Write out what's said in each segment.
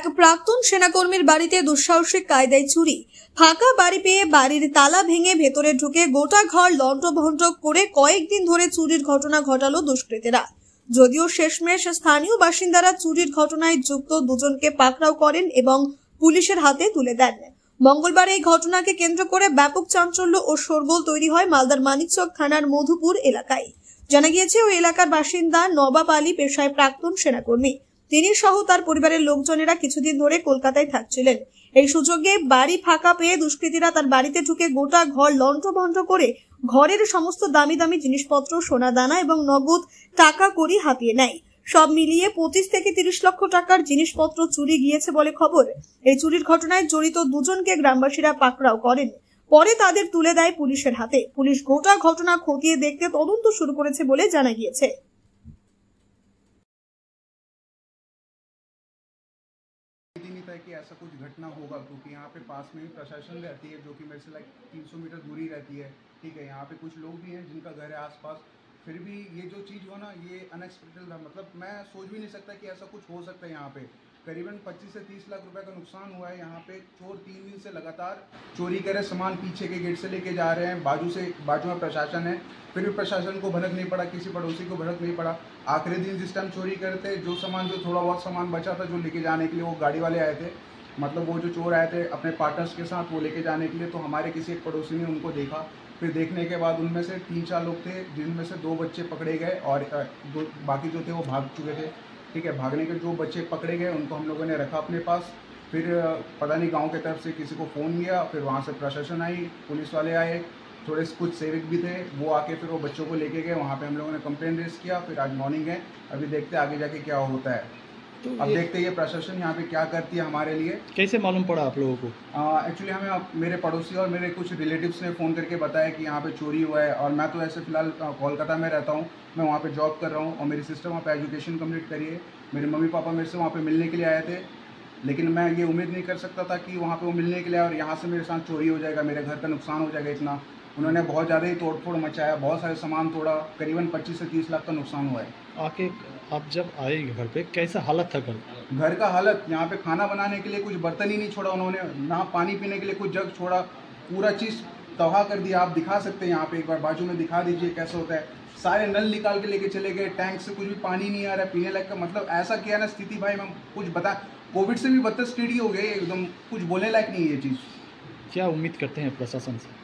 এক প্রাক্তন সেনাকর্মীর বাড়িতে দুঃসাহসিক কায়দায় চুরি। ফাঁকা বাড়ি পেয়ে বাড়ির তালা ভেঙে ভেতরে ঢুকে গোটা ঘর লন্ডভন্ড করে কয়েকদিন ধরে চুরির ঘটনা ঘটালো দুষ্কৃতীরা। যদিও শেষমেশ স্থানীয় বাসিন্দারা চুরির ঘটনায় যুক্ত দুজনকে পাকড়াও করেন এবং পুলিশের হাতে তুলে দেন। মঙ্গলবার এই ঘটনাকে কেন্দ্র করে ব্যাপক চাঞ্চল্য ও শোরগোল তৈরি হয় মালদার মানিকচক থানার মধুপুর এলাকায়। জানা গিয়েছে, ওই এলাকার বাসিন্দা নবাব আলী পেশায় প্রাক্তন সেনাকর্মী। তিনি সহ তার পরিবারের লোকজনেরা কিছুদিন ধরে কলকাতায় থাকছিলেন। এই সুযোগে বাড়ি ফাঁকা পেয়ে দুষ্কৃতীরা তার বাড়িতে ঢুকে গোটা ঘর লন্ডভন্ড করে ঘরের সমস্ত দামি দামি জিনিসপত্র, সোনা দানা এবং নগদ টাকা কড়ি হাতিয়ে নেয়। সব মিলিয়ে 25 থেকে 30 লক্ষ টাকার জিনিসপত্র চুরি গিয়েছে বলে খবর। এই চুরির ঘটনায় জড়িত দুজনকে গ্রামবাসীরা পাকড়াও করেন। পরে তাদের তুলে দেয় পুলিশের হাতে। পুলিশ গোটা ঘটনা খতিয়ে দেখতে তদন্ত শুরু করেছে বলে জানা গিয়েছে। कि ऐसा कुछ घटना होगा, क्योंकि यहाँ पे पास में ही प्रशासन रहती है, जो कि मेरे से 300 मीटर दूरी रहती है। ठीक है, यहाँ पे कुछ लोग भी हैं जिनका घर है आसपास। फिर भी ये जो चीज़ हुआ ना, ये अनएक्सपेक्टेड था। मतलब मैं सोच भी नहीं सकता कि ऐसा कुछ हो सकता है। यहाँ पे करीबन 25 से 30 लाख रुपए का नुकसान हुआ है। यहाँ पे चोर 3 दिन से लगातार चोरी करे सामान पीछे के गेट से लेके जा रहे हैं। बाजू में प्रशासन है, फिर भी प्रशासन को भनक नहीं पड़ा, किसी पड़ोसी को भनक नहीं पड़ा। आखिरी दिन जिस टाइम चोरी करते, जो थोड़ा बहुत सामान बचा था जो लेके जाने के लिए, वो गाड़ी वाले आए थे। मतलब वो जो चोर आए थे अपने पार्टनर्स के साथ, वो लेके जाने के लिए। तो हमारे किसी एक पड़ोसी ने उनको देखा। फिर देखने के बाद उनमें से 3-4 लोग थे, जिनमें से 2 बच्चे पकड़े गए और बाकी जो थे वो भाग चुके थे। ठीक है, भागने के जो बच्चे पकड़े गए उनको हम लोगों ने रखा अपने पास। फिर पता नहीं गांव की तरफ से किसी को फ़ोन किया, फिर वहाँ से प्रशासन आई, पुलिस वाले आए, थोड़े कुछ सेवक भी थे, वो आके फिर वो बच्चों को लेके गए। वहाँ पे हम लोगों ने कंप्लेंट रेज किया। फिर आज मॉर्निंग है, अभी देखते आगे जाके क्या होता है। तो अब देखते हैं ये प्रशासन यहाँ पे क्या करती है हमारे लिए। कैसे मालूम पड़ा आप लोगों को? एक्चुअली हमें मेरे पड़ोसी और मेरे कुछ रिलेटिव्स ने फ़ोन करके बताया कि यहाँ पे चोरी हुआ है। और मैं तो ऐसे फ़िलहाल कोलकाता में रहता हूँ, मैं वहाँ पे जॉब कर रहा हूँ और मेरी सिस्टर वहाँ पे एजुकेशन कंप्लीट करी है। मेरे मम्मी पापा मेरे से वहाँ पे मिलने के लिए आए थे, लेकिन मैं ये उम्मीद नहीं कर सकता था कि वहाँ पे वो मिलने के लिए और यहाँ से मेरे साथ चोरी हो जाएगा, मेरे घर का नुकसान हो जाएगा इतना। उन्होंने बहुत ज़्यादा ही तोड़फोड़ मचाया, बहुत सारे सामान तोड़ा, करीबन 25 से 30 लाख का नुकसान हुआ है। आके आप जब आए घर पे, कैसा हालत था घर का हालत? यहाँ पे खाना बनाने के लिए कुछ बर्तन ही नहीं छोड़ा उन्होंने, ना पानी पीने के लिए कुछ जग छोड़ा, पूरा चीज़ तबाह कर दिया। आप दिखा सकते हैं यहाँ पे, एक बार बाजू में दिखा दीजिए कैसे होता है। सारे नल निकाल के लेके चले गए, टैंक से कुछ भी पानी नहीं आ रहा है पीने लायक का। मतलब ऐसा किया ना स्थिति भाई, मैं कुछ बता, कोविड से भी बदतर स्थिति हो गई एकदम, कुछ बोलने लायक नहीं है ये चीज़। क्या उम्मीद करते हैं प्रशासन से?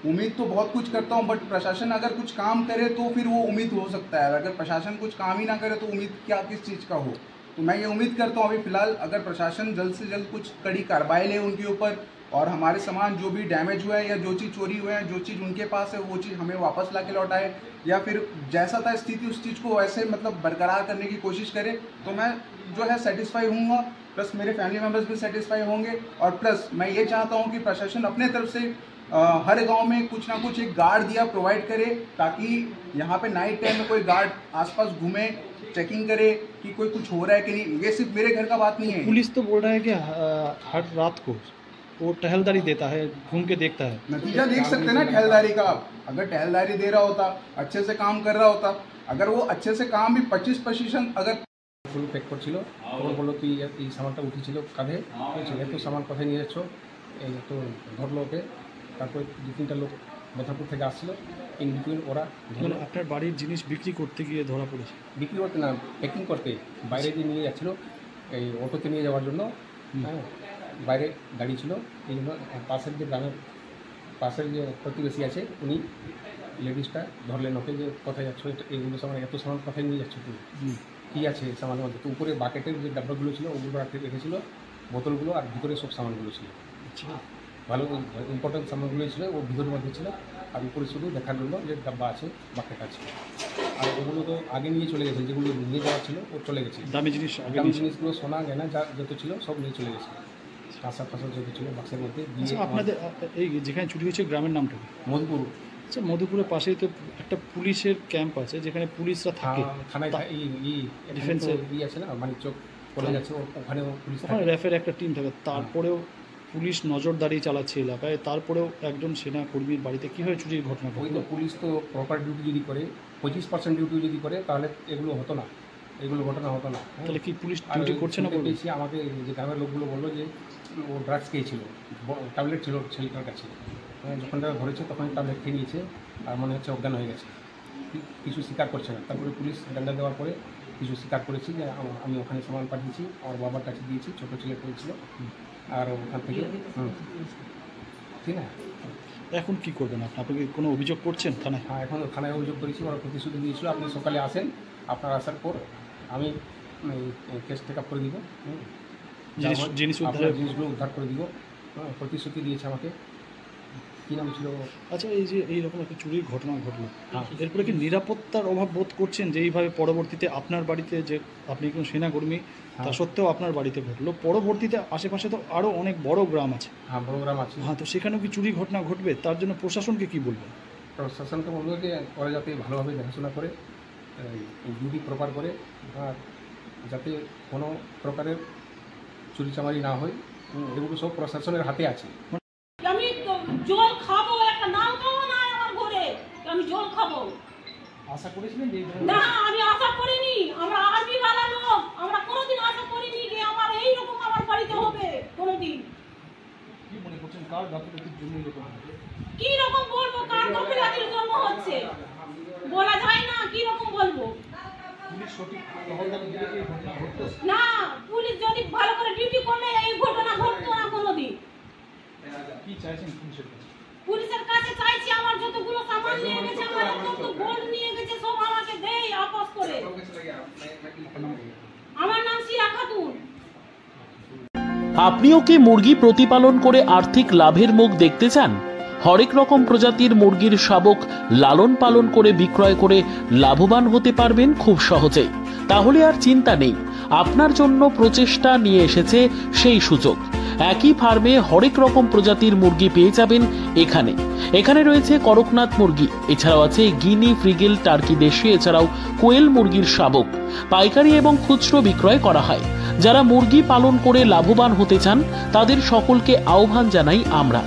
उम्मीद तो बहुत कुछ करता हूँ, बट प्रशासन अगर कुछ काम करे तो फिर वो उम्मीद हो सकता है। अगर प्रशासन कुछ काम ही ना करे तो उम्मीद क्या किस चीज़ का हो। तो मैं ये उम्मीद करता हूँ अभी फ़िलहाल अगर प्रशासन जल्द से जल्द कुछ कड़ी कार्रवाई ले उनके ऊपर, और हमारे सामान जो भी डैमेज हुआ है या जो चीज़ चोरी हुए हैं, जो चीज़ उनके पास है, वो चीज़ हमें वापस ला के लौटाए, या फिर जैसा था स्थिति उस चीज़ को वैसे मतलब बरकरार करने की कोशिश करे, तो मैं जो है सेटिस्फाई हूँगा, प्लस मेरे फैमिली मेम्बर्स भी सेटिस्फाई होंगे। और प्लस मैं ये चाहता हूँ कि प्रशासन अपने तरफ से हर गांव में कुछ ना कुछ एक गार्ड दिया प्रोवाइड करे, ताकि यहाँ पे नाइट टाइम में कोई गार्ड आसपास घूमे, चेकिंग करे कि कोई कुछ हो रहा है कि नहीं। ये सिर्फ मेरे घर का बात नहीं है। पुलिस तो बोल रहा है कि हर रात को वो टहलदारी देता है, घूम के देखता है। नतीजा देख सकते हैं ना टहलदारी का। अगर टहलदारी दे रहा होता, अच्छे से काम कर रहा होता, अगर वो अच्छे से काम भी 25% अगर ফুল প্যাক করছিল, তখন বললো তুই এই সামানটা উঠেছিল কাঁধে, এত সামান কোথায় নিয়ে যাচ্ছ, এই তো ধরলো ওকে। তারপর 2-3টা লোক মেদিনীপুর থেকে আসছিল, ইন বিটুইন ওরা মানে আপনার বাড়ির জিনিস বিক্রি করতে গিয়ে ধরা পড়েছে? বিক্রি করতে না, প্যাকিং করতে বাইরে দিয়ে নিয়ে যাচ্ছিলো, এই অটোতে নিয়ে যাওয়ার জন্য। হ্যাঁ, বাইরে গাড়ি ছিল, এই জন্য পাশের যে গ্রামের পাশের যে প্রতিবেশী আছে উনি লেডিসটা ধরলেন ওকে, যে কোথায় যাচ্ছ, এইগুলো সামান, এত সামান কোথায় নিয়ে যাচ্ছ তুই, কী আছে সামানের মধ্যে। তো উপরে বাকেটের যে ডাব্বাগুলো ছিল ওগুলো রেখেছিলো, বোতলগুলো, আর ভিতরে সব সামানগুলো ছিল। ভালো ইম্পর্টেন্ট সামানগুলো ছিল ও ভিতরের মধ্যে ছিল, আর উপরে শুধু দেখার জন্য যে ডাব্বা আছে, বাকেট আছে। আর ওগুলো তো আগে নিয়ে চলে গেছে, যেগুলো নিয়ে যাওয়া ছিল ও চলে গেছে। দামি জিনিসগুলো সোনা গয়না যত ছিল সব নিয়ে চলে গেছে। কাঁসা ফাঁসা যত ছিল বাক্সের মধ্যে দিয়ে। আপনাদের এই যেখানে চুরি হয়েছে গ্রামের নামটা মধুপুর। আচ্ছা, মধুপুরের পাশেই তো একটা পুলিশের ক্যাম্প আছে, যেখানে পুলিশরা থাকে, থানায় ডিফেন্সের আছে না, মানিকচক কলেজ আছে, ওখানেও পুলিশ, ওখানে র্যাফের একটা টিম থাকে। তারপরেও পুলিশ নজরদারি চালাচ্ছে এলাকায়, তারপরেও একজন সেনা কর্মীর বাড়িতে কীভাবে চুরির ঘটনা? ওই তো পুলিশ তো প্রপার ডিউটি যদি করে, 25% ডিউটি যদি করে, তাহলে এগুলো হতো না। এগুলো ঘটনা হতো না। তাহলে কি পুলিশ আর ডিউটি করছে না? শুনতে পেয়েছি, আমাকে যে গ্রামের লোকগুলো বললো যে ও ড্রাগস খেয়েছিল, ট্যাবলেট ছিল ছেলেটার কাছে। যখন তারা ধরেছে তখন ট্যাবলেট খেয়ে নিয়েছে আর মনে হচ্ছে অজ্ঞান হয়ে গেছে, কিছু স্বীকার করছে না। তারপরে পুলিশ ডান্ডা দেওয়ার পরে কিছু স্বীকার করেছি যে আমি ওখানে সামান পাঠিয়েছি, আমার বাবার কাছে দিয়েছি, ছোটো ছেলে করেছিল, আর ওখান থেকে ঠিক না। এখন কি করবেন আপনি কি কোনো অভিযোগ করছেন থানায়? হ্যাঁ, এখন থানায় অভিযোগ করেছি। ওরা প্রতিশ্রুতি দিয়েছিল আপনি সকালে আসেন, আপনার আসার পর আমি কেস টেক আপ করে দিব, জিনিসগুলো উদ্ধার করে দিব, প্রতিশ্রুতি দিয়েছে আমাকে। কী নাম ছিল? আচ্ছা, এই যে এইরকম একটা চুরির ঘটনা ঘটলো, এরপরে কি নিরাপত্তার অভাব বোধ করছেন যে এইভাবে পরবর্তীতে আপনার বাড়িতে, যে আপনি একজন সেনাকর্মী তা সত্ত্বেও আপনার বাড়িতে ঘটলো, পরবর্তীতে আশেপাশে তো আরও অনেক বড় গ্রাম আছে? হ্যাঁ, বড় গ্রাম আছে। হ্যাঁ, তো সেখানেও কি চুরি ঘটনা ঘটবে? তার জন্য প্রশাসনকে কি বলবেন? প্রশাসনকে বলবো যে ওরা যাতে ভালোভাবে দেখাশোনা করে, ডিউটি প্রপার করে, আর যাতে কোনো প্রকারের চুরিচামারি না হয়, এগুলো সব প্রশাসনের হাতে আছে। আমি জল খাবো, একটা নাও খাবো না আমার ঘরে, আমি জল খাবো। আশা করেছিলেন যে না, আমি আশা করিনি। আমরা আর্মি वाला লোক, আমরা কোনোদিন আশা করিনি যে আমার এই রকম আমার বাড়িতে হবে কোনোদিন। কি মনে করছেন কার গাফিলতির জন্য এরকম? কি রকম বলবো কার গাফিলতির জন্য হচ্ছে, বলা যায় না কি রকম বলবো। পুলিশ সঠিক টহলদারি দিলে কি ঘটনা ঘটতো না? পুলিশ যদি ভালো করে ডিউটি করলে এই ঘটনা ঘটতো না কোনোদিন। কি চাইছেন পুলিশের কাছে? পুলিশের কাছে চাইছি আমার যতগুলো সামান নিয়ে গেছে, আমার যত গোল্ড নিয়ে গেছে সব আমাকে দেই আপস করে। আমার নাম শিরা খাতুন। আপনিও কি মুরগি প্রতিপালন করে আর্থিক লাভের মুখ দেখতে চান? হরেক রকম প্রজাতির মুরগির শাবক লালন পালন করে বিক্রয় করে লাভবান হতে পারবেন খুব সহজেই। তাহলে আর চিন্তা নেই, আপনার জন্য প্রচেষ্টা নিয়ে এসেছে সেই সুযোগ। একই ফার্মে হরেক রকম প্রজাতির মুরগি পেয়ে যাবেন এখানে রয়েছে করকনাথ মুরগি, এছাড়াও আছে গিনি, ফ্রিগেল, টার্কি দেশি, এছাড়াও কোয়েল মুরগির শাবক। পাইকারি এবং খুচরো বিক্রয় করা হয়। যারা মুরগি পালন করে লাভবান হতে চান তাদের সকলকে আহ্বান জানাই আমরা।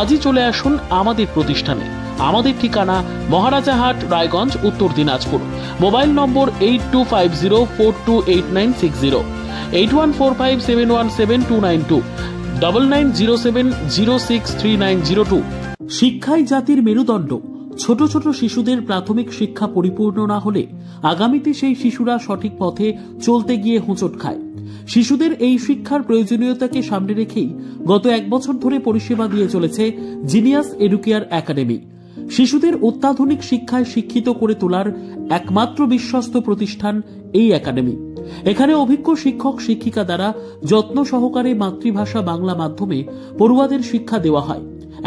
আজই চলে আসুন আমাদের প্রতিষ্ঠানে। আমাদের ঠিকানা মহারাজাহাট, রায়গঞ্জ, উত্তর দিনাজপুর। মোবাইল নম্বর 8250428960, 8145717292, 9907063902। শিক্ষাই জাতির মেরুদণ্ড। ছোট ছোট শিশুদের প্রাথমিক শিক্ষা পরিপূর্ণ না হলে আগামীতে সেই শিশুরা সঠিক পথে চলতে গিয়ে হোঁচট খায়। শিশুদের এই শিক্ষার প্রয়োজনীয়তাকে সামনে রেখেই গত 1 বছর ধরে পরিষেবা দিয়ে চলেছে জিনিয়াস এডুকেয়ার একাডেমি। শিশুদের অত্যাধুনিক শিক্ষায় শিক্ষিত করে তোলার একমাত্র বিশ্বস্ত প্রতিষ্ঠান এই একাডেমি। এখানে অভিজ্ঞ শিক্ষক শিক্ষিকা দ্বারা যত্ন সহকারে মাতৃভাষা বাংলা মাধ্যমে পড়ুয়াদের শিক্ষা দেওয়া হয়।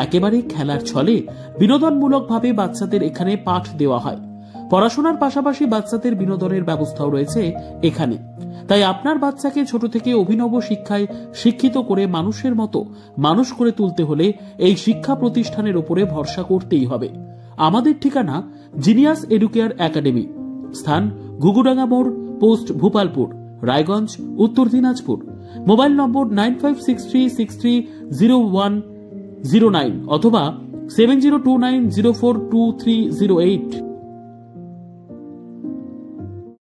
একেবারে খেলার ছলে বিনোদনমূলকভাবে বাচ্চাদের এখানে পাঠ দেওয়া হয়। পড়াশোনার পাশাপাশি বাচ্চাদের বিনোদনের ব্যবস্থাও রয়েছে এখানে। তাই আপনার বাচ্চাকে ছোট থেকে অভিনব শিক্ষায় শিক্ষিত করে মানুষের মতো মানুষ করে তুলতে হলে এই শিক্ষা প্রতিষ্ঠানের উপরে ভরসা করতেই হবে। আমাদের ঠিকানা জিনিয়াস এডুকেয়ার একাডেমি, স্থান ঘুঘুডাঙ্গা মোড়, পোস্ট ভূপালপুর, রায়গঞ্জ, উত্তর দিনাজপুর। মোবাইল নম্বর 9563630109 অথবা 7029042308।